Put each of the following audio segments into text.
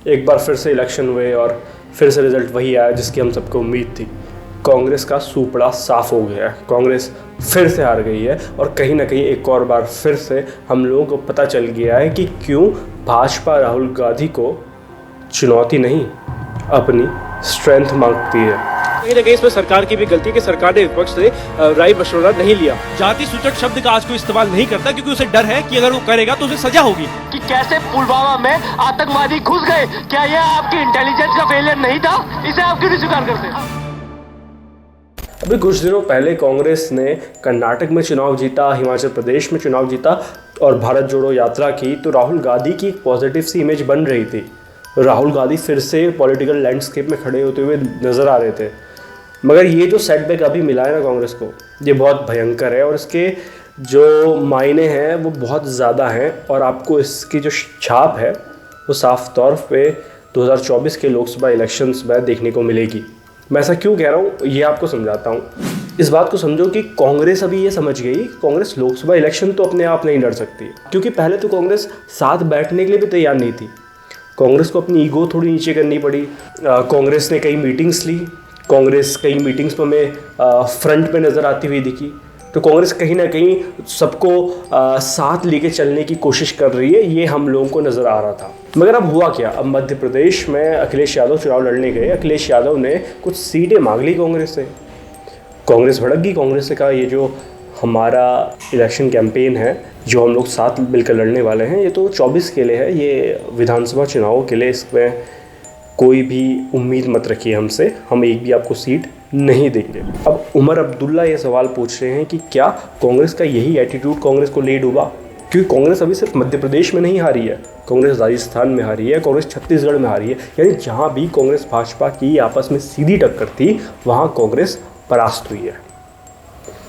एक बार फिर से इलेक्शन हुए और फिर से रिजल्ट वही आया जिसकी हम सबको उम्मीद थी। कांग्रेस का सूपड़ा साफ हो गया है, कांग्रेस फिर से हार गई है और कहीं ना कहीं एक और बार फिर से हम लोगों को पता चल गया है कि क्यों भाजपा राहुल गांधी को चुनौती नहीं अपनी स्ट्रेंथ मांगती है। कहीं ना कहीं इसमें सरकार की भी गलती है कि सरकार ने विपक्ष से राय मशवरा नहीं लिया। जाति सूचक शब्द का आज कोई इस्तेमाल नहीं करता क्योंकि उसे डर है कि अगर वो करेगा तो उसे सजा होगी। कि कैसे पुलवामा में आतंकवादी घुस गए, क्या यह आपकी इंटेलिजेंस का फेलियर नहीं था? इसे आप क्यों नहीं स्वीकार करते? अभी कुछ दिनों पहले कांग्रेस ने कर्नाटक में चुनाव जीता, हिमाचल प्रदेश में चुनाव जीता और भारत जोड़ो यात्रा की, तो राहुल गांधी की एक पॉजिटिव सी इमेज बन रही थी। राहुल गांधी फिर से पॉलिटिकल लैंडस्केप में खड़े होते हुए नज़र आ रहे थे। मगर ये जो सेटबैक अभी मिला है ना कांग्रेस को, ये बहुत भयंकर है और इसके जो मायने हैं वो बहुत ज़्यादा हैं और आपको इसकी जो छाप है वो साफ तौर पे 2024 के लोकसभा इलेक्शंस में देखने को मिलेगी। मैं ऐसा क्यों कह रहा हूँ ये आपको समझाता हूँ। इस बात को समझो कि कांग्रेस अभी ये समझ गई कि कांग्रेस लोकसभा इलेक्शन तो अपने आप नहीं लड़ सकती, क्योंकि पहले तो कांग्रेस साथ बैठने के लिए भी तैयार नहीं थी। कांग्रेस को अपनी ईगो थोड़ी नीचे करनी पड़ी। कांग्रेस ने कई मीटिंग्स ली, कांग्रेस कई मीटिंग्स में हमें फ्रंट पे नज़र आती हुई दिखी। तो कांग्रेस कहीं ना कहीं सबको साथ लेके चलने की कोशिश कर रही है, ये हम लोगों को नज़र आ रहा था। मगर अब हुआ क्या? अब मध्य प्रदेश में अखिलेश यादव चुनाव लड़ने गए। अखिलेश यादव ने कुछ सीटें मांग ली कांग्रेस से। कांग्रेस भड़क गई। कांग्रेस से कहा ये जो हमारा इलेक्शन कैंपेन है, जो हम लोग साथ मिलकर लड़ने वाले हैं, ये तो 24 के लिए है, ये विधानसभा चुनावों के लिए, इसमें कोई भी उम्मीद मत रखिए हमसे, हम एक भी आपको सीट नहीं देंगे। अब उमर अब्दुल्ला ये सवाल पूछ रहे हैं कि क्या कांग्रेस का यही एटीट्यूड कांग्रेस को ले डूबा? क्योंकि कांग्रेस अभी सिर्फ मध्य प्रदेश में नहीं हारी है, कांग्रेस राजस्थान में हारी है, कांग्रेस छत्तीसगढ़ में हारी है। यानी जहाँ भी कांग्रेस भाजपा की आपस में सीधी टक्कर थी वहाँ कांग्रेस परास्त हुई है।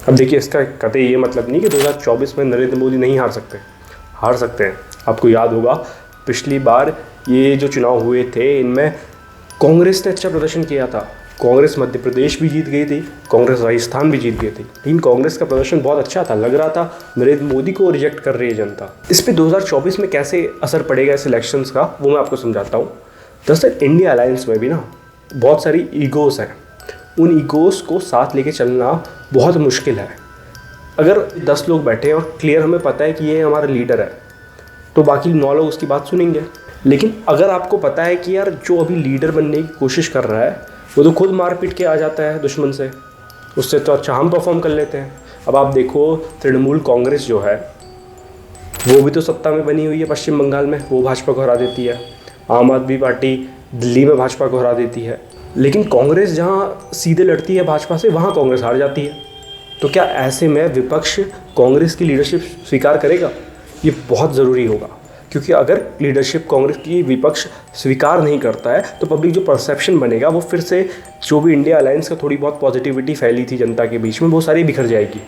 अब देखिए, इसका कतई ये मतलब नहीं कि 2024 में नरेंद्र मोदी नहीं हार सकते हैं। आपको याद होगा पिछली बार ये जो चुनाव हुए थे इनमें कांग्रेस ने अच्छा प्रदर्शन किया था। कांग्रेस मध्य प्रदेश भी जीत गई थी, कांग्रेस राजस्थान भी जीत गई थी, लेकिन कांग्रेस का प्रदर्शन बहुत अच्छा था। लग रहा था नरेंद्र मोदी को रिजेक्ट कर रही है जनता। इस पर 2024 में कैसे असर पड़ेगा इस इलेक्शंस का, वो मैं आपको समझाता हूँ। दरअसल इंडिया अलायंस में भी ना बहुत सारी ईगोज़ हैं। उन ईगोज़ को साथ लेके चलना बहुत मुश्किल है। अगर 10 लोग बैठे हैं और क्लियर हमें पता है कि ये हमारा लीडर है, तो बाकी 9 लोग उसकी बात सुनेंगे। लेकिन अगर आपको पता है कि यार जो अभी लीडर बनने की कोशिश कर रहा है वो तो खुद मार पीट के आ जाता है दुश्मन से, उससे तो अच्छा हम परफॉर्म कर लेते हैं। अब आप देखो तृणमूल कांग्रेस जो है वो भी तो सत्ता में बनी हुई है पश्चिम बंगाल में, वो भाजपा को हरा देती है। आम आदमी पार्टी दिल्ली में भाजपा को हरा देती है। लेकिन कांग्रेस जहाँ सीधे लड़ती है भाजपा से, वहाँ कांग्रेस हार जाती है। तो क्या ऐसे में विपक्ष कांग्रेस की लीडरशिप स्वीकार करेगा? ये बहुत ज़रूरी होगा, क्योंकि अगर लीडरशिप कांग्रेस की विपक्ष स्वीकार नहीं करता है तो पब्लिक जो परसेप्शन बनेगा वो फिर से जो भी इंडिया अलायंस का थोड़ी बहुत पॉजिटिविटी फैली थी जनता के बीच में, वो सारी बिखर जाएगी।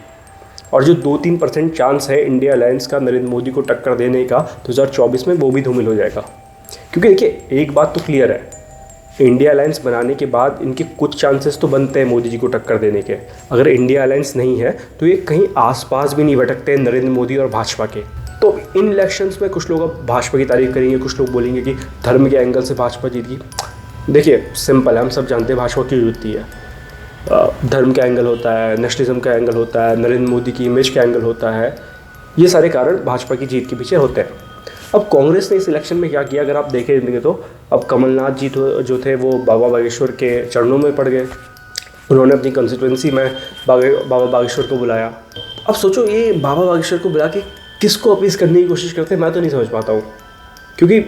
और जो 2-3% चांस है इंडिया अलायंस का नरेंद्र मोदी को टक्कर देने का 2024 में, वो भी धूमिल हो जाएगा। क्योंकि देखिए, एक बात तो क्लियर है, इंडिया अलायंस बनाने के बाद इनके कुछ चांसेस तो बनते हैं मोदी जी को टक्कर देने के। अगर इंडिया अलायंस नहीं है तो ये कहीं आसपास भी नहीं भटकते नरेंद्र मोदी और भाजपा के। तो इन इलेक्शंस में कुछ लोग अब भाजपा की तारीफ करेंगे, कुछ लोग बोलेंगे कि धर्म के एंगल से भाजपा जीत गई। देखिए, सिंपल है, हम सब जानते हैं भाजपा क्यों जीतती है। धर्म का एंगल होता है, नेशनलिज्म का एंगल होता है, नरेंद्र मोदी की इमेज का एंगल होता है, ये सारे कारण भाजपा की जीत के पीछे होते हैं। अब कांग्रेस ने इस इलेक्शन में क्या किया, अगर आप देखेंगे तो अब कमलनाथ जी जो थे वो बाबा बागेश्वर के चरणों में पड़ गए। उन्होंने अपनी कंस्टिट्यूंसी में बाबा बागेश्वर को बुलाया। अब सोचो, ये बाबा बागेश्वर को बुला के किसको अपील करने की कोशिश करते हैं, मैं तो नहीं समझ पाता हूँ। क्योंकि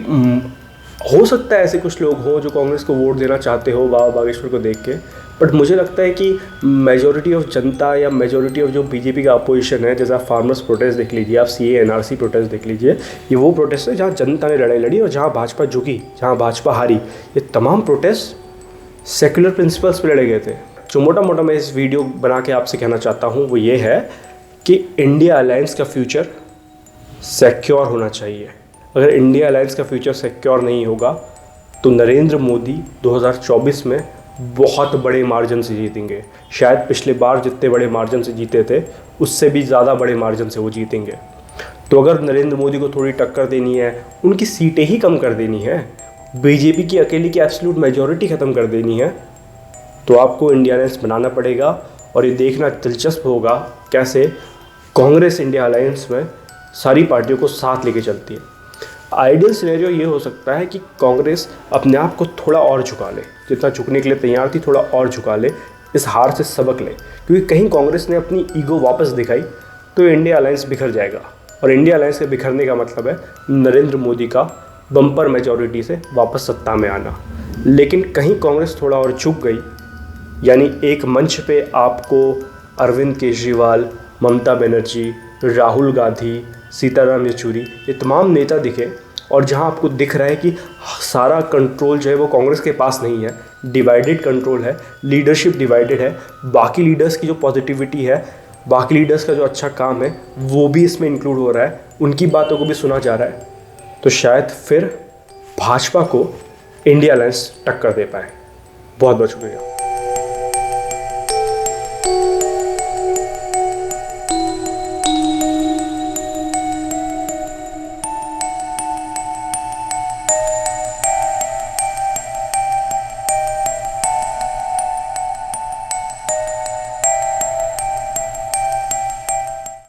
हो सकता है ऐसे कुछ लोग हों जो कांग्रेस को वोट देना चाहते हो बाबा बागेश्वर को देख के, बट मुझे लगता है कि मेजॉरिटी ऑफ जनता या मेजॉरिटी ऑफ जो बीजेपी का अपोजिशन है, जैसे आप फार्मर्स प्रोटेस्ट देख लीजिए, आप CAA NRC प्रोटेस्ट देख लीजिए, ये वो प्रोटेस्ट है जहाँ जनता ने लड़ाई लड़ी और जहाँ भाजपा झुकी, जहाँ भाजपा हारी। ये तमाम प्रोटेस्ट सेक्युलर प्रिंसिपल्स पर लड़े गए थे। जो मोटा मोटा मैं इस वीडियो बना के आपसे कहना चाहता हूँ वो ये है कि इंडिया अलायंस का फ्यूचर सिक्योर होना चाहिए। अगर इंडिया अलायंस का फ्यूचर सिक्योर नहीं होगा तो नरेंद्र मोदी 2024 में बहुत बड़े मार्जिन से जीतेंगे। शायद पिछले बार जितने बड़े मार्जिन से जीते थे उससे भी ज़्यादा बड़े मार्जिन से वो जीतेंगे। तो अगर नरेंद्र मोदी को थोड़ी टक्कर देनी है, उनकी सीटें ही कम कर देनी है, बीजेपी की अकेली की एब्सोल्यूट मेजॉरिटी ख़त्म कर देनी है, तो आपको इंडिया अलायंस बनाना पड़ेगा। और ये देखना दिलचस्प होगा कैसे कांग्रेस इंडिया अलायंस में सारी पार्टियों को साथ लेके चलती है। आइडियल सिनेरियो ये हो सकता है कि कांग्रेस अपने आप को थोड़ा और झुका ले, जितना झुकने के लिए तैयार थी थोड़ा और झुका ले, इस हार से सबक ले, क्योंकि कहीं कांग्रेस ने अपनी ईगो वापस दिखाई तो इंडिया अलायंस बिखर जाएगा। और इंडिया अलायंस के बिखरने का मतलब है नरेंद्र मोदी का बम्पर मेजॉरिटी से वापस सत्ता में आना। लेकिन कहीं कांग्रेस थोड़ा और झुक गई, यानी एक मंच पे आपको अरविंद केजरीवाल, ममता बनर्जी, राहुल गांधी, सीताराम येचुरी, ये तमाम नेता दिखे, और जहां आपको दिख रहा है कि सारा कंट्रोल जो है वो कांग्रेस के पास नहीं है, डिवाइडेड कंट्रोल है, लीडरशिप डिवाइडेड है, बाकी लीडर्स की जो पॉजिटिविटी है, बाकी लीडर्स का जो अच्छा काम है वो भी इसमें इंक्लूड हो रहा है, उनकी बातों को भी सुना जा रहा है, तो शायद फिर भाजपा को इंडिया अलायंस टक्कर दे पाए। बहुत बहुत शुक्रिया।